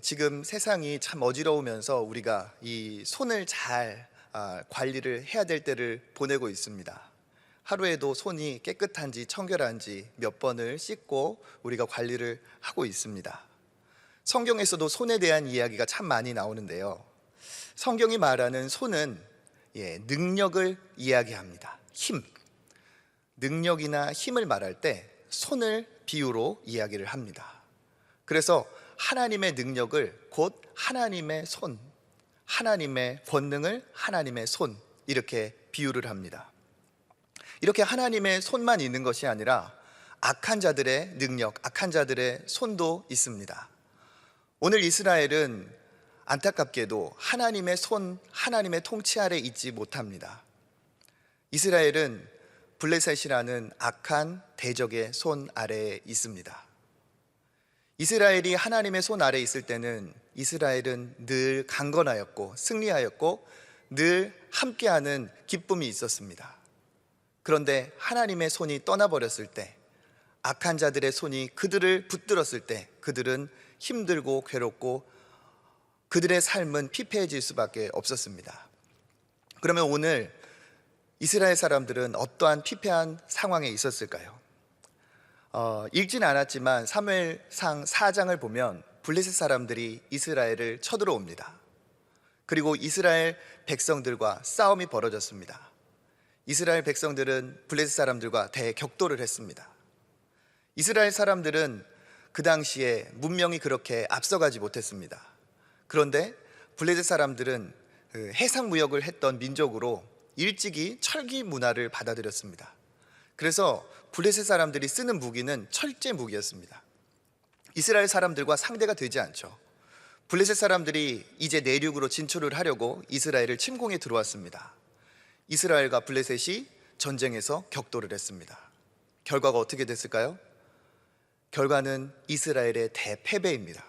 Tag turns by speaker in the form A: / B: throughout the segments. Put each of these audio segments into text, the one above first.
A: 지금 세상이 참 어지러우면서 우리가 이 손을 잘 관리를 해야 될 때를 보내고 있습니다. 하루에도 손이 깨끗한지 청결한지 몇 번을 씻고 우리가 관리를 하고 있습니다. 성경에서도 손에 대한 이야기가 참 많이 나오는데요. 성경이 말하는 손은 능력을 이야기합니다. 힘, 능력이나 힘을 말할 때 손을 비유로 이야기를 합니다. 그래서 하나님의 능력을 곧 하나님의 손, 하나님의 권능을 하나님의 손, 이렇게 비유를 합니다. 이렇게 하나님의 손만 있는 것이 아니라 악한 자들의 능력, 악한 자들의 손도 있습니다. 오늘 이스라엘은 안타깝게도 하나님의 손, 하나님의 통치 아래 있지 못합니다. 이스라엘은 블레셋이라는 악한 대적의 손 아래에 있습니다. 이스라엘이 하나님의 손 아래 있을 때는 이스라엘은 늘 강건하였고 승리하였고 늘 함께하는 기쁨이 있었습니다. 그런데 하나님의 손이 떠나버렸을 때, 악한 자들의 손이 그들을 붙들었을 때 그들은 힘들고 괴롭고 그들의 삶은 피폐해질 수밖에 없었습니다. 그러면 오늘 이스라엘 사람들은 어떠한 피폐한 상황에 있었을까요? 읽진 않았지만 사무엘상 4장을 보면 블레셋 사람들이 이스라엘을 쳐들어옵니다. 그리고 이스라엘 백성들과 싸움이 벌어졌습니다. 이스라엘 백성들은 블레셋 사람들과 대격돌을 했습니다. 이스라엘 사람들은 그 당시에 문명이 그렇게 앞서가지 못했습니다. 그런데 블레셋 사람들은 해상 무역을 했던 민족으로 일찍이 철기 문화를 받아들였습니다. 그래서 블레셋 사람들이 쓰는 무기는 철제 무기였습니다. 이스라엘 사람들과 상대가 되지 않죠. 블레셋 사람들이 이제 내륙으로 진출을 하려고 이스라엘을 침공해 들어왔습니다. 이스라엘과 블레셋이 전쟁에서 격돌을 했습니다. 결과가 어떻게 됐을까요? 결과는 이스라엘의 대패배입니다.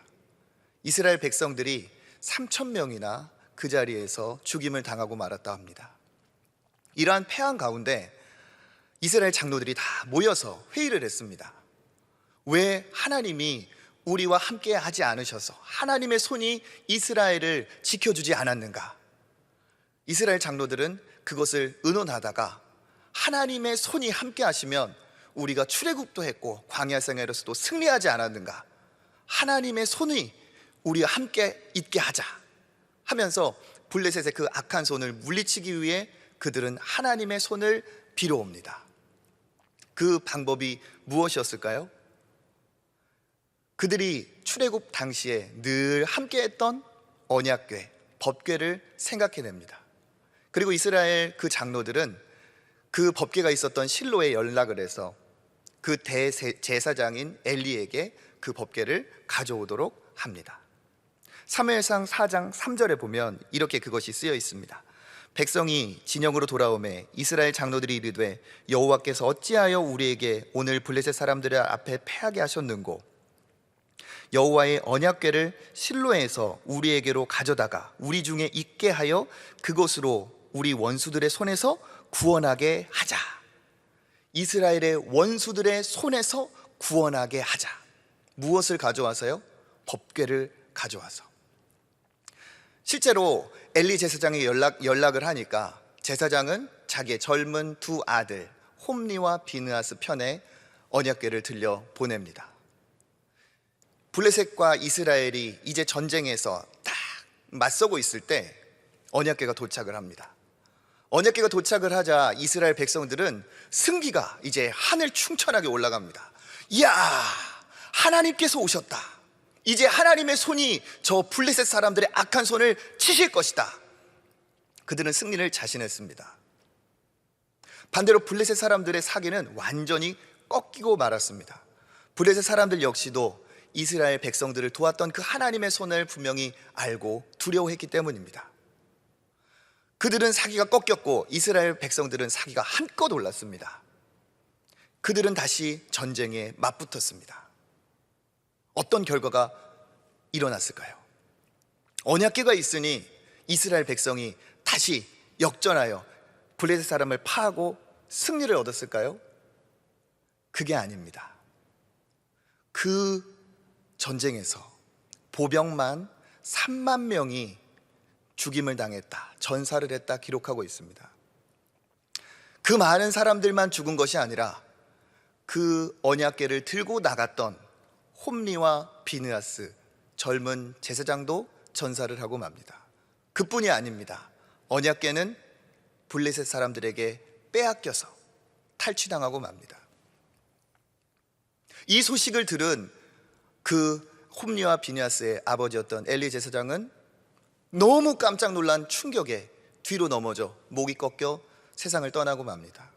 A: 이스라엘 백성들이 3,000명이나 그 자리에서 죽임을 당하고 말았다 합니다. 이러한 패한 가운데 이스라엘 장로들이 다 모여서 회의를 했습니다. 왜 하나님이 우리와 함께 하지 않으셔서 하나님의 손이 이스라엘을 지켜주지 않았는가? 이스라엘 장로들은 그것을 의논하다가 하나님의 손이 함께 하시면 우리가 출애굽도 했고 광야 생활에서도 승리하지 않았는가? 하나님의 손이 우리와 함께 있게 하자 하면서 블레셋의 그 악한 손을 물리치기 위해 그들은 하나님의 손을 빌어옵니다. 그 방법이 무엇이었을까요? 그들이 출애굽 당시에 늘 함께했던 언약궤, 법궤를 생각해냅니다. 그리고 이스라엘 그 장로들은 그 법궤가 있었던 실로에 연락을 해서 그 대제사장인 엘리에게 그 법궤를 가져오도록 합니다. 사무엘상 4장 3절에 보면 이렇게 그것이 쓰여 있습니다. 백성이 진영으로 돌아오매 이스라엘 장로들이 이르되 여호와께서 어찌하여 우리에게 오늘 블레셋 사람들의 앞에 패하게 하셨는고 여호와의 언약궤를 실로에서 우리에게로 가져다가 우리 중에 있게 하여 그것으로 우리 원수들의 손에서 구원하게 하자. 이스라엘의 원수들의 손에서 구원하게 하자. 무엇을 가져와서요? 법궤를 가져와서. 실제로 엘리 제사장이 연락을 하니까 제사장은 자기의 젊은 두 아들 홈리와 비느하스 편에 언약궤를 들려 보냅니다. 블레셋과 이스라엘이 이제 전쟁에서 딱 맞서고 있을 때 언약궤가 도착을 합니다. 언약궤가 도착을 하자 이스라엘 백성들은 승기가 이제 하늘 충천하게 올라갑니다. 이야, 하나님께서 오셨다. 이제 하나님의 손이 저 블레셋 사람들의 악한 손을 치실 것이다. 그들은 승리를 자신했습니다. 반대로 블레셋 사람들의 사기는 완전히 꺾이고 말았습니다. 블레셋 사람들 역시도 이스라엘 백성들을 도왔던 그 하나님의 손을 분명히 알고 두려워했기 때문입니다. 그들은 사기가 꺾였고 이스라엘 백성들은 사기가 한껏 올랐습니다. 그들은 다시 전쟁에 맞붙었습니다. 어떤 결과가 일어났을까요? 언약궤가 있으니 이스라엘 백성이 다시 역전하여 블레셋 사람을 파하고 승리를 얻었을까요? 그게 아닙니다. 그 전쟁에서 보병만 3만 명이 죽임을 당했다, 전사를 했다 기록하고 있습니다. 그 많은 사람들만 죽은 것이 아니라 그 언약궤를 들고 나갔던 홈리와 비느하스 젊은 제사장도 전사를 하고 맙니다. 그뿐이 아닙니다. 언약궤는 블레셋 사람들에게 빼앗겨서 탈취당하고 맙니다. 이 소식을 들은 그 홈리와 비느하스의 아버지였던 엘리 제사장은 너무 깜짝 놀란 충격에 뒤로 넘어져 목이 꺾여 세상을 떠나고 맙니다.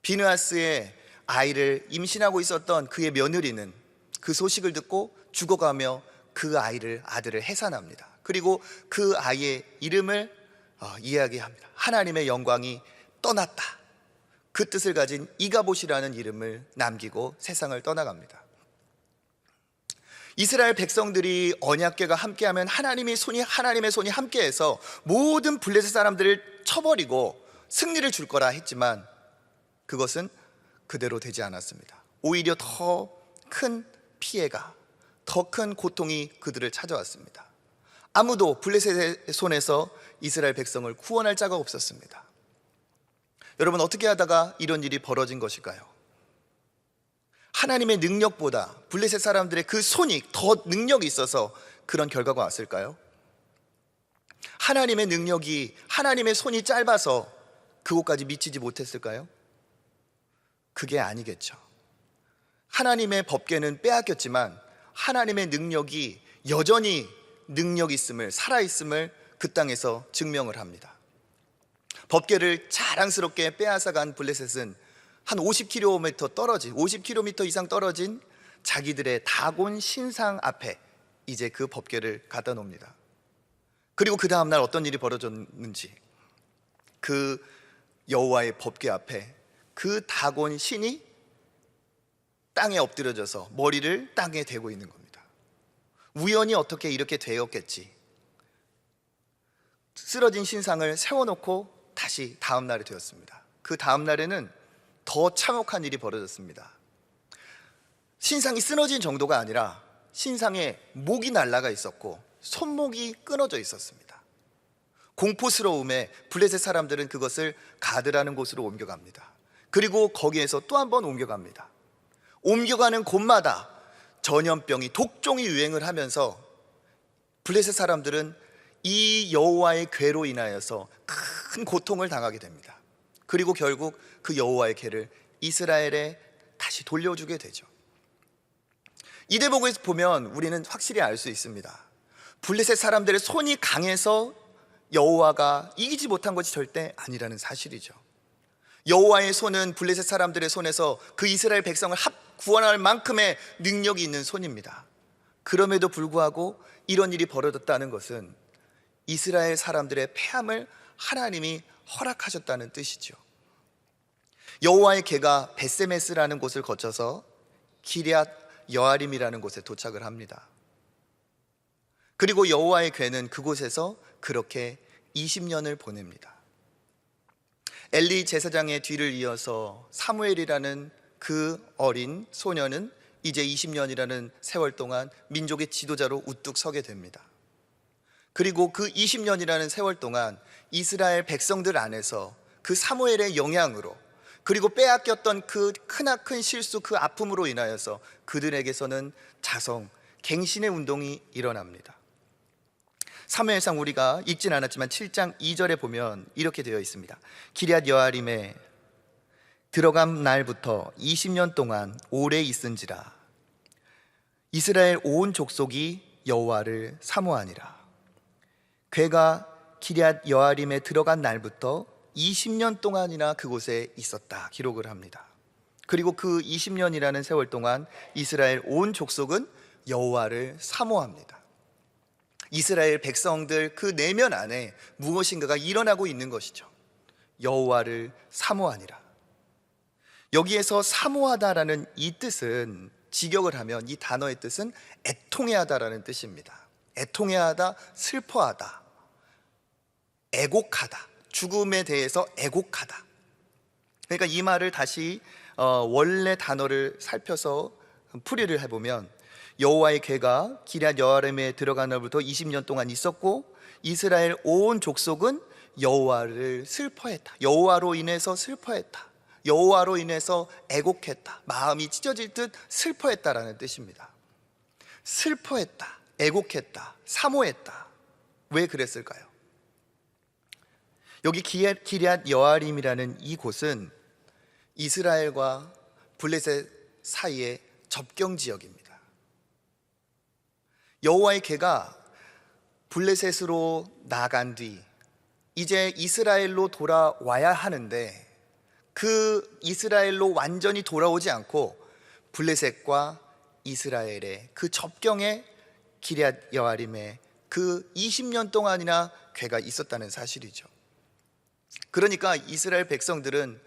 A: 비느하스의 아이를 임신하고 있었던 그의 며느리는 그 소식을 듣고 죽어가며 그 아들을 해산합니다. 그리고 그 아이의 이름을 이야기합니다. 하나님의 영광이 떠났다, 그 뜻을 가진 이가봇이라는 이름을 남기고 세상을 떠나갑니다. 이스라엘 백성들이 언약궤가 함께하면 하나님의 손이 함께해서 모든 블레셋 사람들을 쳐버리고 승리를 줄 거라 했지만 그것은 그대로 되지 않았습니다. 오히려 더 큰 피해가, 더 큰 고통이 그들을 찾아왔습니다. 아무도 블레셋의 손에서 이스라엘 백성을 구원할 자가 없었습니다. 여러분, 어떻게 하다가 이런 일이 벌어진 것일까요? 하나님의 능력보다 블레셋 사람들의 그 손이 더 능력이 있어서 그런 결과가 왔을까요? 하나님의 능력이, 하나님의 손이 짧아서 그곳까지 미치지 못했을까요? 그게 아니겠죠. 하나님의 법궤는 빼앗겼지만 하나님의 능력이 여전히 능력 있음을, 살아있음을 그 땅에서 증명을 합니다. 법궤를 자랑스럽게 빼앗아간 블레셋은 한 50km 이상 떨어진 자기들의 다곤 신상 앞에 이제 그 법궤를 갖다 놓습니다. 그리고 그 다음날 어떤 일이 벌어졌는지, 그 여호와의 법궤 앞에 그 다곤 신이 땅에 엎드려져서 머리를 땅에 대고 있는 겁니다. 우연히 어떻게 이렇게 되었겠지. 쓰러진 신상을 세워놓고 다시 다음 날이 되었습니다. 그 다음 날에는 더 참혹한 일이 벌어졌습니다. 신상이 쓰러진 정도가 아니라 신상에 목이 날라가 있었고 손목이 끊어져 있었습니다. 공포스러움에 블레셋 사람들은 그것을 가드라는 곳으로 옮겨갑니다. 그리고 거기에서 또 한 번 옮겨갑니다. 옮겨가는 곳마다 전염병이, 독종이 유행을 하면서 블레셋 사람들은 이 여호와의 궤로 인하여서 큰 고통을 당하게 됩니다. 그리고 결국 그 여호와의 궤를 이스라엘에 다시 돌려주게 되죠. 이 대목에서 보면 우리는 확실히 알 수 있습니다. 블레셋 사람들의 손이 강해서 여호와가 이기지 못한 것이 절대 아니라는 사실이죠. 여호와의 손은 블레셋 사람들의 손에서 그 이스라엘 백성을 구원할 만큼의 능력이 있는 손입니다. 그럼에도 불구하고 이런 일이 벌어졌다는 것은 이스라엘 사람들의 패함을 하나님이 허락하셨다는 뜻이죠. 여호와의 궤가 베세메스라는 곳을 거쳐서 기럇 여아림이라는 곳에 도착을 합니다. 그리고 여호와의 궤는 그곳에서 그렇게 20년을 보냅니다. 엘리 제사장의 뒤를 이어서 사무엘이라는 그 어린 소년은 이제 20년이라는 세월 동안 민족의 지도자로 우뚝 서게 됩니다. 그리고 그 20년이라는 세월 동안 이스라엘 백성들 안에서 그 사무엘의 영향으로, 그리고 빼앗겼던 그 크나큰 실수, 그 아픔으로 인하여서 그들에게서는 자성, 갱신의 운동이 일어납니다. 사무엘상 우리가 읽진 않았지만 7장 2절에 보면 이렇게 되어 있습니다. 기럇 여아림에 들어간 날부터 20년 동안 오래 있은지라 이스라엘 온 족속이 여호와를 사모하니라. 궤가 기럇 여아림에 들어간 날부터 20년 동안이나 그곳에 있었다 기록을 합니다. 그리고 그 20년이라는 세월 동안 이스라엘 온 족속은 여호와를 사모합니다. 이스라엘 백성들 그 내면 안에 무엇인가가 일어나고 있는 것이죠. 여호와를 사모하니라. 여기에서 사모하다라는 이 뜻은, 직역을 하면 이 단어의 뜻은 애통해하다라는 뜻입니다. 애통해하다, 슬퍼하다, 애곡하다, 죽음에 대해서 애곡하다. 그러니까 이 말을 다시 원래 단어를 살펴서 풀이를 해보면 여호와의 궤가 기럇 여아림에 들어간 날부터 20년 동안 있었고 이스라엘 온 족속은 여호와를 슬퍼했다. 여호와로 인해서 슬퍼했다. 여호와로 인해서 애곡했다. 마음이 찢어질 듯 슬퍼했다라는 뜻입니다. 슬퍼했다, 애곡했다, 사모했다. 왜 그랬을까요? 여기 기럇 여아림이라는 이 곳은 이스라엘과 블레셋 사이의 접경 지역입니다. 여호와의 궤가 블레셋으로 나간 뒤 이제 이스라엘로 돌아와야 하는데 그 이스라엘로 완전히 돌아오지 않고 블레셋과 이스라엘의 그 접경에 기럇 여아림에 그 20년 동안이나 궤가 있었다는 사실이죠. 그러니까 이스라엘 백성들은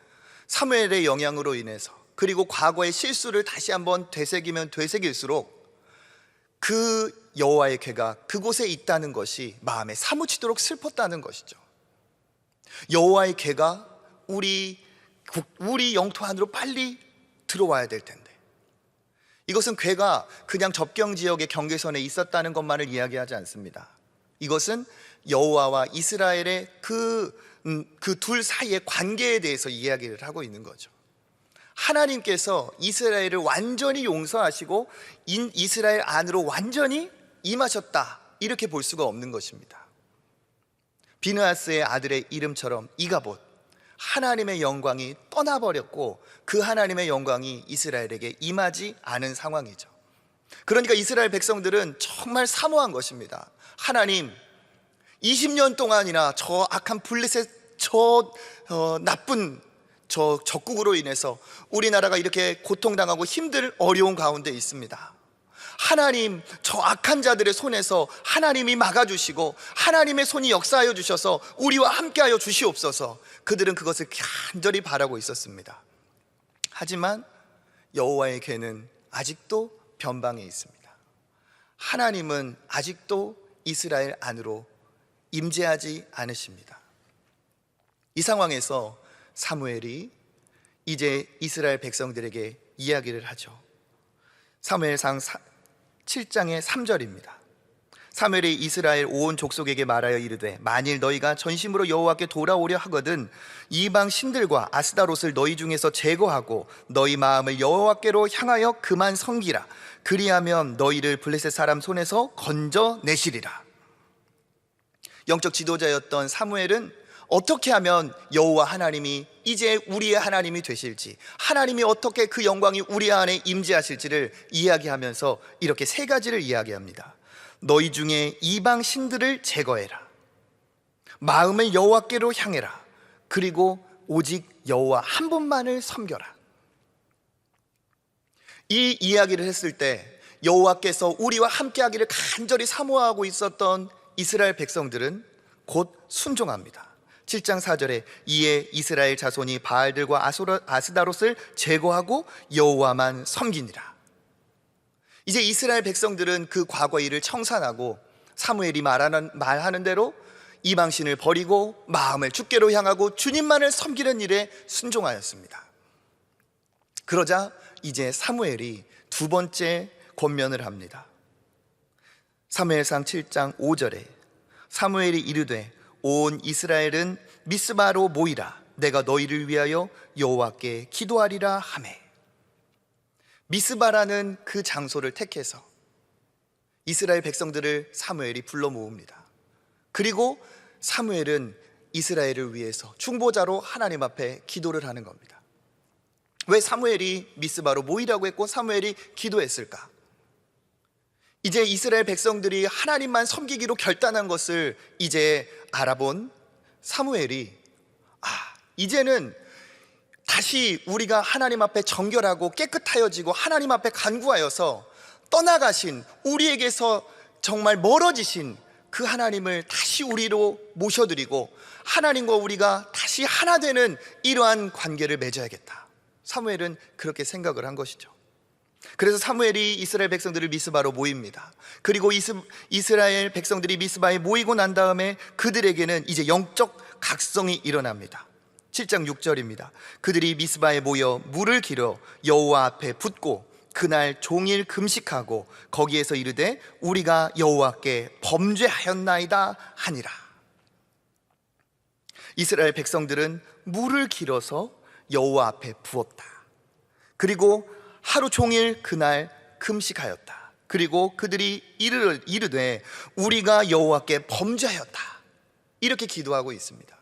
A: 사무엘의 영향으로 인해서 그리고 과거의 실수를 다시 한번 되새기면 되새길수록 그 여호와의 궤가 그곳에 있다는 것이 마음에 사무치도록 슬펐다는 것이죠. 여호와의 궤가 우리 영토 안으로 빨리 들어와야 될 텐데, 이것은 궤가 그냥 접경 지역의 경계선에 있었다는 것만을 이야기하지 않습니다. 이것은 여호와와 이스라엘의 그 둘 사이의 관계에 대해서 이야기를 하고 있는 거죠. 하나님께서 이스라엘을 완전히 용서하시고 이스라엘 안으로 완전히 임하셨다, 이렇게 볼 수가 없는 것입니다. 비느하스의 아들의 이름처럼 이가봇, 하나님의 영광이 떠나버렸고 그 하나님의 영광이 이스라엘에게 임하지 않은 상황이죠. 그러니까 이스라엘 백성들은 정말 사모한 것입니다. 하나님, 20년 동안이나 저 악한 블레셋 나쁜 적국으로 인해서 우리나라가 이렇게 고통당하고 힘들 어려운 가운데 있습니다. 하나님, 저 악한 자들의 손에서 하나님이 막아주시고 하나님의 손이 역사하여 주셔서 우리와 함께하여 주시옵소서. 그들은 그것을 간절히 바라고 있었습니다. 하지만 여호와의 궤는 아직도 변방에 있습니다. 하나님은 아직도 이스라엘 안으로 임재하지 않으십니다. 이 상황에서 사무엘이 이제 이스라엘 백성들에게 이야기를 하죠. 사무엘상 7장의 3절입니다. 사무엘이 이스라엘 온 족속에게 말하여 이르되 만일 너희가 전심으로 여호와께 돌아오려 하거든 이방 신들과 아스다롯을 너희 중에서 제거하고 너희 마음을 여호와께로 향하여 그만 섬기라. 그리하면 너희를 블레셋 사람 손에서 건져내시리라. 영적 지도자였던 사무엘은 어떻게 하면 여호와 하나님이 이제 우리의 하나님이 되실지, 하나님이 어떻게 그 영광이 우리 안에 임재하실지를 이야기하면서 이렇게 세 가지를 이야기합니다. 너희 중에 이방 신들을 제거해라. 마음을 여호와께로 향해라. 그리고 오직 여호와 한 분만을 섬겨라. 이 이야기를 했을 때 여호와께서 우리와 함께하기를 간절히 사모하고 있었던 이스라엘 백성들은 곧 순종합니다. 7장 4절에 이에 이스라엘 자손이 바알들과 아스다롯을 제거하고 여호와만 섬기니라. 이제 이스라엘 백성들은 그 과거 일을 청산하고 사무엘이 말하는 대로 이방신을 버리고 마음을 주께로 향하고 주님만을 섬기는 일에 순종하였습니다. 그러자 이제 사무엘이 두 번째 권면을 합니다. 사무엘상 7장 5절에 사무엘이 이르되 온 이스라엘은 미스바로 모이라. 내가 너희를 위하여 여호와께 기도하리라 하매. 미스바라는 그 장소를 택해서 이스라엘 백성들을 사무엘이 불러 모읍니다. 그리고 사무엘은 이스라엘을 위해서 중보자로 하나님 앞에 기도를 하는 겁니다. 왜 사무엘이 미스바로 모이라고 했고 사무엘이 기도했을까? 이제 이스라엘 백성들이 하나님만 섬기기로 결단한 것을 이제 알아본 사무엘이 이제는 다시 우리가 하나님 앞에 정결하고 깨끗하여지고 하나님 앞에 간구하여서 떠나가신, 우리에게서 정말 멀어지신 그 하나님을 다시 우리로 모셔드리고 하나님과 우리가 다시 하나 되는 이러한 관계를 맺어야겠다. 사무엘은 그렇게 생각을 한 것이죠. 그래서 사무엘이 이스라엘 백성들을 미스바로 모입니다. 그리고 이스라엘 백성들이 미스바에 모이고 난 다음에 그들에게는 이제 영적 각성이 일어납니다. 7장 6절입니다. 그들이 미스바에 모여 물을 길어 여호와 앞에 붓고 그날 종일 금식하고 거기에서 이르되 우리가 여호와께 범죄하였나이다 하니라. 이스라엘 백성들은 물을 길어서 여호와 앞에 부었다. 그리고 하루 종일 그날 금식하였다. 그리고 그들이 이르되 우리가 여호와께 범죄하였다, 이렇게 기도하고 있습니다.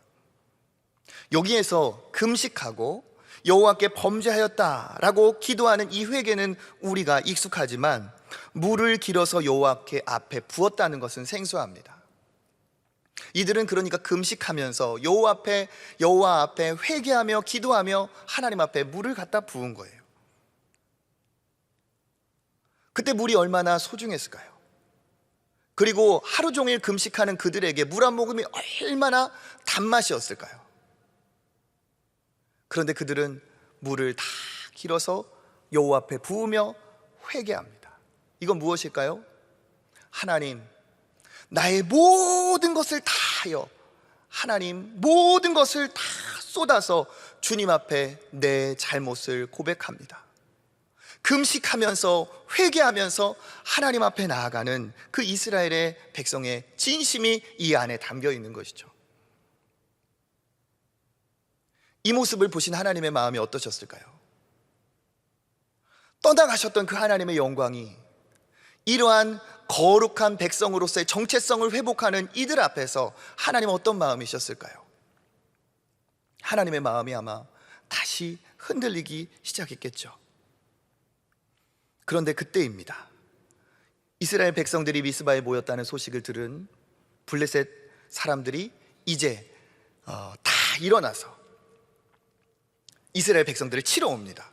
A: 여기에서 금식하고 여호와께 범죄하였다라고 기도하는 이 회개는 우리가 익숙하지만 물을 길어서 여호와께 앞에 부었다는 것은 생소합니다. 이들은 그러니까 금식하면서 여호와 앞에 회개하며 기도하며 하나님 앞에 물을 갖다 부은 거예요. 그때 물이 얼마나 소중했을까요? 그리고 하루 종일 금식하는 그들에게 물 한 모금이 얼마나 단맛이었을까요? 그런데 그들은 물을 다 길어서 여호와 앞에 부으며 회개합니다. 이건 무엇일까요? 하나님, 나의 모든 것을 다하여, 하나님 모든 것을 다 쏟아서 주님 앞에 내 잘못을 고백합니다. 금식하면서 회개하면서 하나님 앞에 나아가는 그 이스라엘의 백성의 진심이 이 안에 담겨 있는 것이죠. 이 모습을 보신 하나님의 마음이 어떠셨을까요? 떠나가셨던 그 하나님의 영광이 이러한 거룩한 백성으로서의 정체성을 회복하는 이들 앞에서 하나님은 어떤 마음이셨을까요? 하나님의 마음이 아마 다시 흔들리기 시작했겠죠. 그런데 그때입니다. 이스라엘 백성들이 미스바에 모였다는 소식을 들은 블레셋 사람들이 이제 다 일어나서 이스라엘 백성들을 치러 옵니다.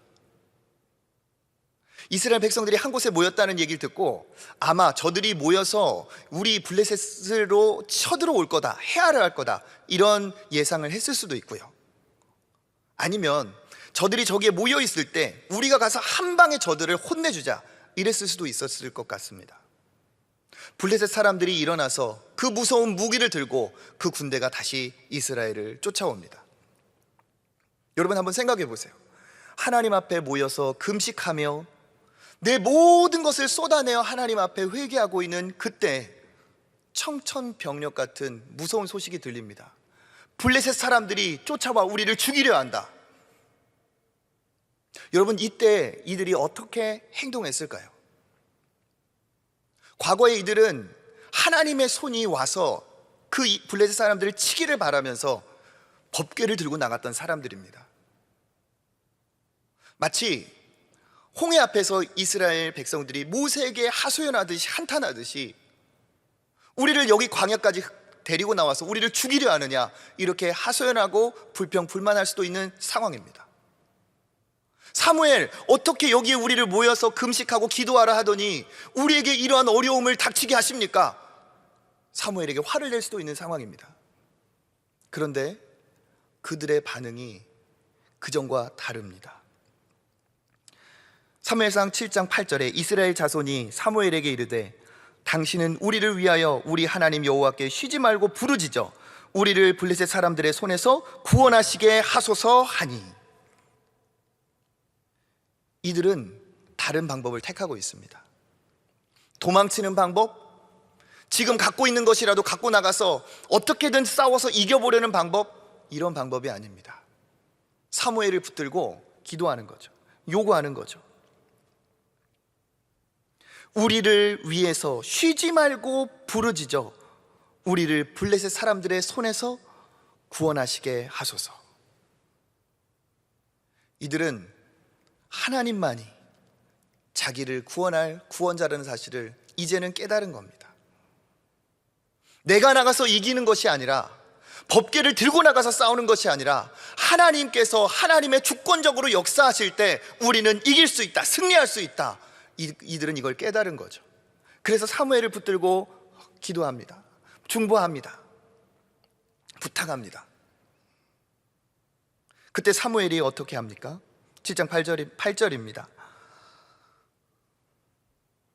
A: 이스라엘 백성들이 한 곳에 모였다는 얘기를 듣고 아마 저들이 모여서 우리 블레셋으로 쳐들어올 거다, 해하려 할 거다, 이런 예상을 했을 수도 있고요. 아니면 저들이 저기에 모여 있을 때 우리가 가서 한 방에 저들을 혼내주자, 이랬을 수도 있었을 것 같습니다. 블레셋 사람들이 일어나서 그 무서운 무기를 들고 그 군대가 다시 이스라엘을 쫓아옵니다. 여러분 한번 생각해 보세요. 하나님 앞에 모여서 금식하며 내 모든 것을 쏟아내어 하나님 앞에 회개하고 있는 그때 청천벽력 같은 무서운 소식이 들립니다. 블레셋 사람들이 쫓아와 우리를 죽이려 한다. 여러분, 이때 이들이 어떻게 행동했을까요? 과거에 이들은 하나님의 손이 와서 그 블레셋 사람들을 치기를 바라면서 법궤를 들고 나갔던 사람들입니다. 마치 홍해 앞에서 이스라엘 백성들이 모세에게 하소연하듯이, 한탄하듯이 우리를 여기 광야까지 데리고 나와서 우리를 죽이려 하느냐, 이렇게 하소연하고 불평불만할 수도 있는 상황입니다. 사무엘, 어떻게 여기에 우리를 모여서 금식하고 기도하라 하더니 우리에게 이러한 어려움을 닥치게 하십니까? 사무엘에게 화를 낼 수도 있는 상황입니다. 그런데 그들의 반응이 그전과 다릅니다. 사무엘상 7장 8절에 이스라엘 자손이 사무엘에게 이르되 당신은 우리를 위하여 우리 하나님 여호와께 쉬지 말고 부르짖어 우리를 블레셋 사람들의 손에서 구원하시게 하소서 하니. 이들은 다른 방법을 택하고 있습니다. 도망치는 방법, 지금 갖고 있는 것이라도 갖고 나가서 어떻게든 싸워서 이겨보려는 방법, 이런 방법이 아닙니다. 사무엘을 붙들고 기도하는 거죠. 요구하는 거죠. 우리를 위해서 쉬지 말고 부르짖어 우리를 블레셋 사람들의 손에서 구원하시게 하소서. 이들은 하나님만이 자기를 구원할 구원자라는 사실을 이제는 깨달은 겁니다. 내가 나가서 이기는 것이 아니라, 법궤를 들고 나가서 싸우는 것이 아니라 하나님께서 하나님의 주권적으로 역사하실 때 우리는 이길 수 있다, 승리할 수 있다. 이들은 이걸 깨달은 거죠. 그래서 사무엘을 붙들고 기도합니다. 중보합니다. 부탁합니다. 그때 사무엘이 어떻게 합니까? 7장 8절입니다.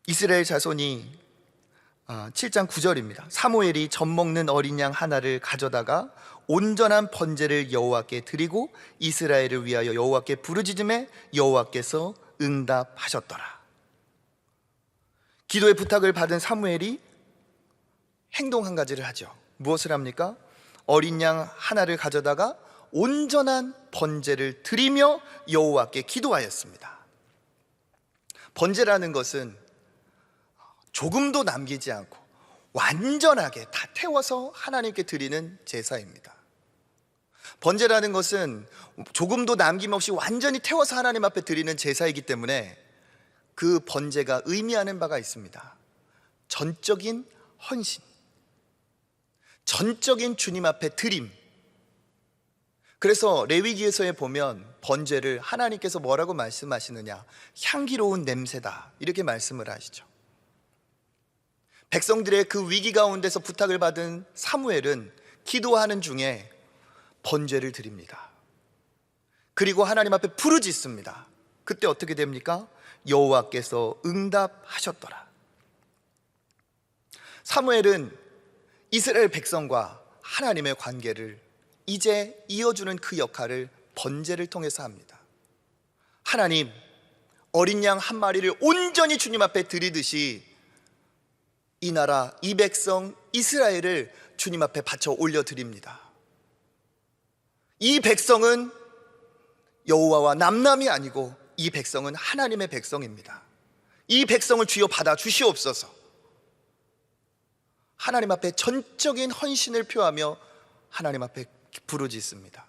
A: 이스라엘 자손이 7장 9절입니다. 사무엘이 젖 먹는 어린 양 하나를 가져다가 온전한 번제를 여호와께 드리고 이스라엘을 위하여 여호와께 부르짖음에 여호와께서 응답하셨더라. 기도의 부탁을 받은 사무엘이 행동 한 가지를 하죠. 무엇을 합니까? 어린 양 하나를 가져다가 온전한 번제를 드리며 여호와께 기도하였습니다. 번제라는 것은 조금도 남기지 않고 완전하게 다 태워서 하나님께 드리는 제사입니다. 번제라는 것은 조금도 남김없이 완전히 태워서 하나님 앞에 드리는 제사이기 때문에 그 번제가 의미하는 바가 있습니다. 전적인 헌신, 전적인 주님 앞에 드림. 그래서 레위기에서에 보면 번제를 하나님께서 뭐라고 말씀하시느냐, 향기로운 냄새다, 이렇게 말씀을 하시죠. 백성들의 그 위기 가운데서 부탁을 받은 사무엘은 기도하는 중에 번제를 드립니다. 그리고 하나님 앞에 부르짖습니다. 그때 어떻게 됩니까? 여호와께서 응답하셨더라. 사무엘은 이스라엘 백성과 하나님의 관계를 이제 이어주는 그 역할을 번제를 통해서 합니다. 하나님, 어린 양 한 마리를 온전히 주님 앞에 드리듯이 이 나라, 이 백성 이스라엘을 주님 앞에 바쳐 올려드립니다. 이 백성은 여호와와 남남이 아니고 이 백성은 하나님의 백성입니다. 이 백성을 주여 받아 주시옵소서. 하나님 앞에 전적인 헌신을 표하며 하나님 앞에 부르짖습니다.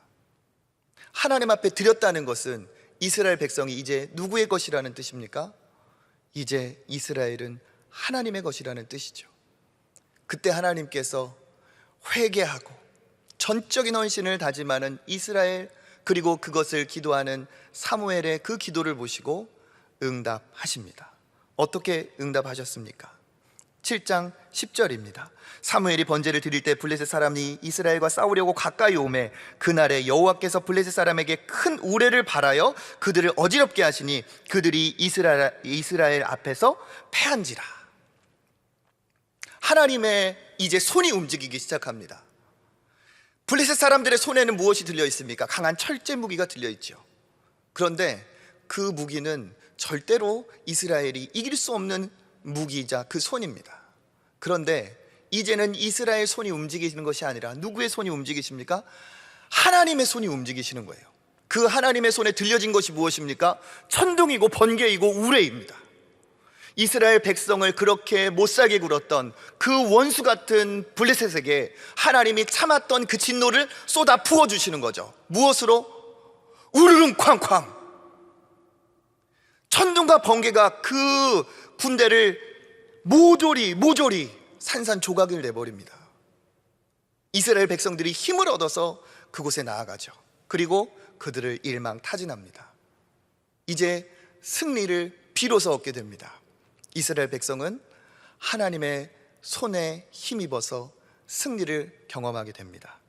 A: 하나님 앞에 드렸다는 것은 이스라엘 백성이 이제 누구의 것이라는 뜻입니까? 이제 이스라엘은 하나님의 것이라는 뜻이죠. 그때 하나님께서 회개하고 전적인 헌신을 다짐하는 이스라엘, 그리고 그것을 기도하는 사무엘의 그 기도를 보시고 응답하십니다. 어떻게 응답하셨습니까? 7장 10절입니다. 사무엘이 번제를 드릴 때 블레셋 사람이 이스라엘과 싸우려고 가까이 오매 그날에 여호와께서 블레셋 사람에게 큰 우레를 발하여 그들을 어지럽게 하시니 그들이 이스라엘 앞에서 패한지라. 하나님의 이제 손이 움직이기 시작합니다. 블레셋 사람들의 손에는 무엇이 들려 있습니까? 강한 철제 무기가 들려 있죠. 그런데 그 무기는 절대로 이스라엘이 이길 수 없는 무기이자 그 손입니다. 그런데 이제는 이스라엘 손이 움직이시는 것이 아니라 누구의 손이 움직이십니까? 하나님의 손이 움직이시는 거예요. 그 하나님의 손에 들려진 것이 무엇입니까? 천둥이고 번개이고 우레입니다. 이스라엘 백성을 그렇게 못살게 굴었던 그 원수 같은 블레셋에게 하나님이 참았던 그 진노를 쏟아 부어주시는 거죠. 무엇으로? 우르릉 쾅쾅. 천둥과 번개가 그 군대를 모조리 산산조각을 내버립니다. 이스라엘 백성들이 힘을 얻어서 그곳에 나아가죠. 그리고 그들을 일망타진합니다. 이제 승리를 비로소 얻게 됩니다. 이스라엘 백성은 하나님의 손에 힘입어서 승리를 경험하게 됩니다.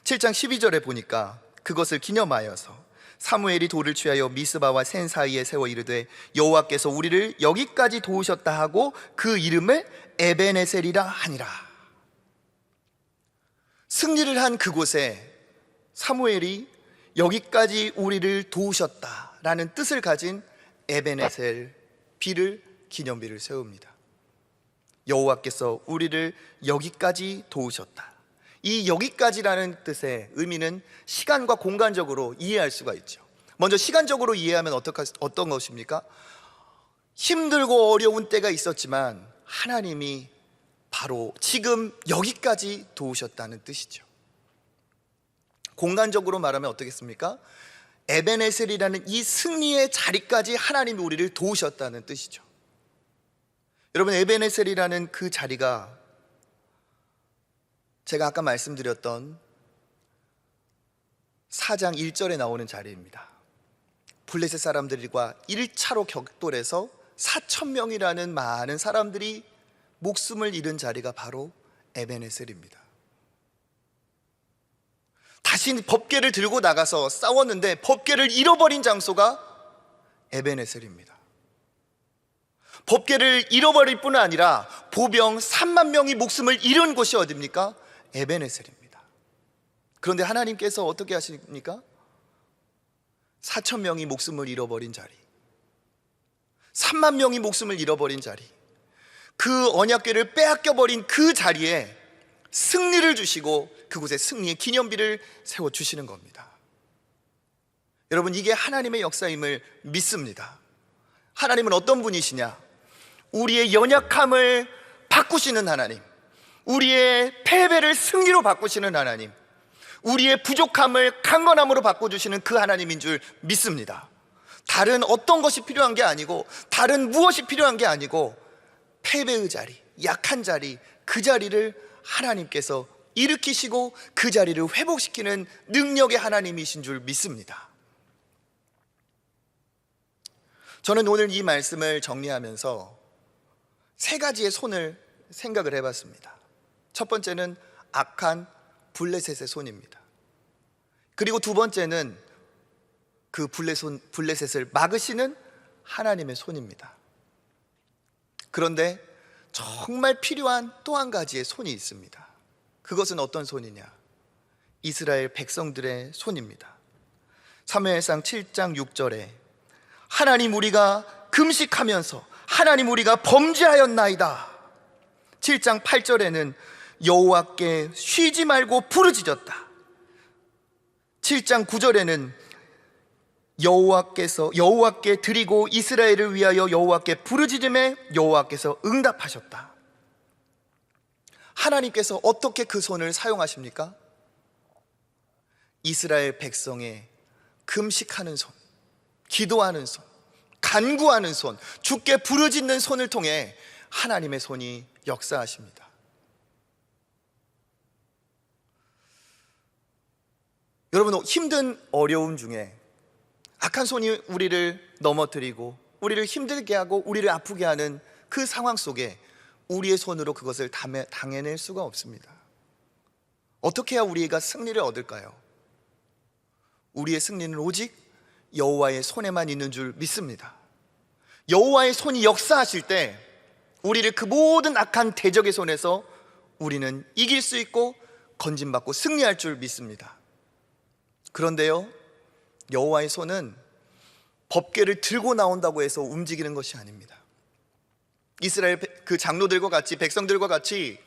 A: 7장 12절에 보니까 그것을 기념하여서 사무엘이 돌을 취하여 미스바와 센 사이에 세워 이르되 여호와께서 우리를 여기까지 도우셨다 하고 그 이름을 에베네셀이라 하니라. 승리를 한 그곳에 사무엘이 여기까지 우리를 도우셨다라는 뜻을 가진 에베네셀 비를, 기념비를 세웁니다. 여호와께서 우리를 여기까지 도우셨다. 이 여기까지라는 뜻의 의미는 시간과 공간적으로 이해할 수가 있죠. 먼저 시간적으로 이해하면 어떤 것입니까? 힘들고 어려운 때가 있었지만 하나님이 바로 지금 여기까지 도우셨다는 뜻이죠. 공간적으로 말하면 어떻겠습니까? 에베네셀이라는 이 승리의 자리까지 하나님이 우리를 도우셨다는 뜻이죠. 여러분, 에베네셀이라는 그 자리가 제가 아까 말씀드렸던 4장 1절에 나오는 자리입니다. 블레셋 사람들과 1차로 격돌해서 4,000명이라는 많은 사람들이 목숨을 잃은 자리가 바로 에베네셀입니다. 다시 법궤를 들고 나가서 싸웠는데 법궤를 잃어버린 장소가 에베네셀입니다. 법궤를 잃어버릴 뿐 아니라 보병 3만 명이 목숨을 잃은 곳이 어디입니까? 에베네셀입니다. 그런데 하나님께서 어떻게 하십니까? 4천 명이 목숨을 잃어버린 자리, 3만 명이 목숨을 잃어버린 자리, 그 언약궤를 빼앗겨버린 그 자리에 승리를 주시고 그곳에 승리의 기념비를 세워주시는 겁니다. 여러분, 이게 하나님의 역사임을 믿습니다. 하나님은 어떤 분이시냐? 우리의 연약함을 바꾸시는 하나님, 우리의 패배를 승리로 바꾸시는 하나님, 우리의 부족함을 강건함으로 바꿔주시는 그 하나님인 줄 믿습니다. 다른 어떤 것이 필요한 게 아니고, 다른 무엇이 필요한 게 아니고, 패배의 자리, 약한 자리, 그 자리를 하나님께서 일으키시고 그 자리를 회복시키는 능력의 하나님이신 줄 믿습니다. 저는 오늘 이 말씀을 정리하면서 세 가지의 손을 생각을 해봤습니다. 첫 번째는 악한 블레셋의 손입니다. 그리고 두 번째는 그 블레셋을 막으시는 하나님의 손입니다. 그런데 정말 필요한 또 한 가지의 손이 있습니다. 그것은 어떤 손이냐? 이스라엘 백성들의 손입니다. 사무엘상 7장 6절에 하나님 우리가 금식하면서 하나님 우리가 범죄하였나이다. 7장 8절에는 여호와께 쉬지 말고 부르짖었다. 7장 9절에는 여호와께 드리고 이스라엘을 위하여 여호와께 부르짖음에 여호와께서 응답하셨다. 하나님께서 어떻게 그 손을 사용하십니까? 이스라엘 백성의 금식하는 손, 기도하는 손, 간구하는 손, 주께 부르짖는 손을 통해 하나님의 손이 역사하십니다. 여러분, 힘든 어려움 중에 악한 손이 우리를 넘어뜨리고 우리를 힘들게 하고 우리를 아프게 하는 그 상황 속에 우리의 손으로 그것을 당해낼 수가 없습니다. 어떻게 해야 우리가 승리를 얻을까요? 우리의 승리는 오직 여호와의 손에만 있는 줄 믿습니다. 여호와의 손이 역사하실 때 우리를 그 모든 악한 대적의 손에서 우리는 이길 수 있고 건짐받고 승리할 줄 믿습니다. 그런데요, 여호와의 손은 법궤를 들고 나온다고 해서 움직이는 것이 아닙니다. 이스라엘 그 장로들과 같이, 백성들과 같이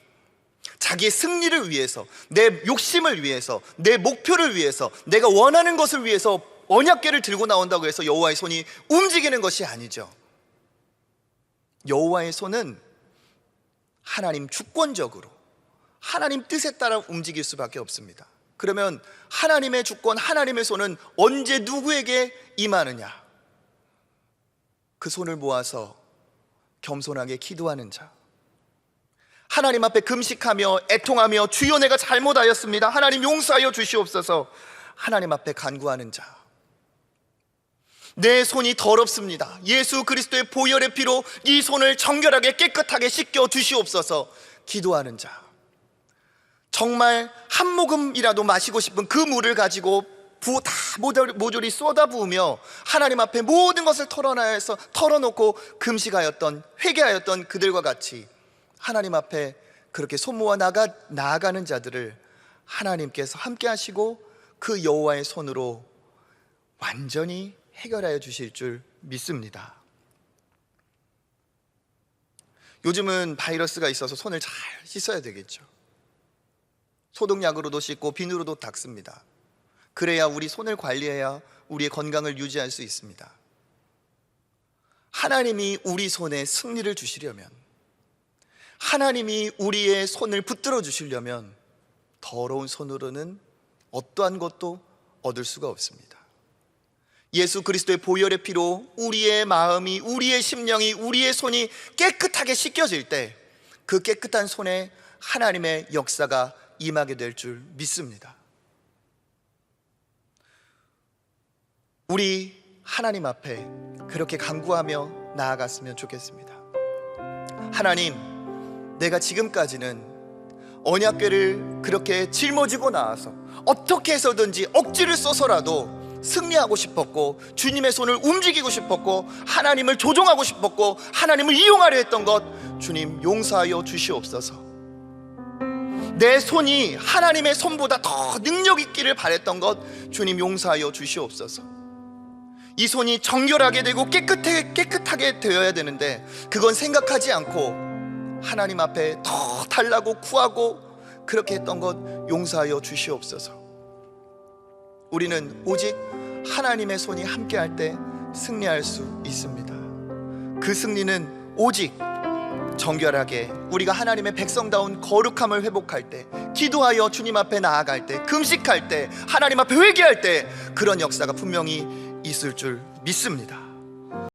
A: 자기의 승리를 위해서, 내 욕심을 위해서, 내 목표를 위해서, 내가 원하는 것을 위해서 언약궤를 들고 나온다고 해서 여호와의 손이 움직이는 것이 아니죠. 여호와의 손은 하나님 주권적으로 하나님 뜻에 따라 움직일 수밖에 없습니다. 그러면 하나님의 주권, 하나님의 손은 언제 누구에게 임하느냐? 그 손을 모아서 겸손하게 기도하는 자, 하나님 앞에 금식하며 애통하며 주여 내가 잘못하였습니다, 하나님 용서하여 주시옵소서, 하나님 앞에 간구하는 자, 내 손이 더럽습니다, 예수 그리스도의 보혈의 피로 이 손을 정결하게 깨끗하게 씻겨 주시옵소서 기도하는 자, 정말 한 모금이라도 마시고 싶은 그 물을 가지고 다 모조리 쏟아 부으며 하나님 앞에 모든 것을 털어놓고 금식하였던, 회개하였던 그들과 같이 하나님 앞에 그렇게 손 모아 나아가는 자들을 하나님께서 함께 하시고 그 여호와의 손으로 완전히 해결하여 주실 줄 믿습니다. 요즘은 바이러스가 있어서 손을 잘 씻어야 되겠죠. 소독약으로도 씻고 비누로도 닦습니다. 그래야 우리 손을 관리해야 우리의 건강을 유지할 수 있습니다. 하나님이 우리 손에 승리를 주시려면, 하나님이 우리의 손을 붙들어 주시려면 더러운 손으로는 어떠한 것도 얻을 수가 없습니다. 예수 그리스도의 보혈의 피로 우리의 마음이, 우리의 심령이, 우리의 손이 깨끗하게 씻겨질 때 그 깨끗한 손에 하나님의 역사가 임하게 될 줄 믿습니다. 우리 하나님 앞에 그렇게 간구하며 나아갔으면 좋겠습니다. 하나님, 내가 지금까지는 언약궤를 그렇게 짊어지고 나와서 어떻게 해서든지 억지를 써서라도 승리하고 싶었고, 주님의 손을 움직이고 싶었고, 하나님을 조종하고 싶었고, 하나님을 이용하려 했던 것 주님 용서하여 주시옵소서. 내 손이 하나님의 손보다 더 능력 있기를 바랬던 것 주님 용서하여 주시옵소서. 이 손이 정결하게 되고 깨끗하게 되어야 되는데 그건 생각하지 않고 하나님 앞에 더 달라고 구하고 그렇게 했던 것 용서하여 주시옵소서. 우리는 오직 하나님의 손이 함께할 때 승리할 수 있습니다. 그 승리는 오직 정결하게 우리가 하나님의 백성다운 거룩함을 회복할 때, 기도하여 주님 앞에 나아갈 때, 금식할 때, 하나님 앞에 회개할 때 그런 역사가 분명히 있을 줄 믿습니다.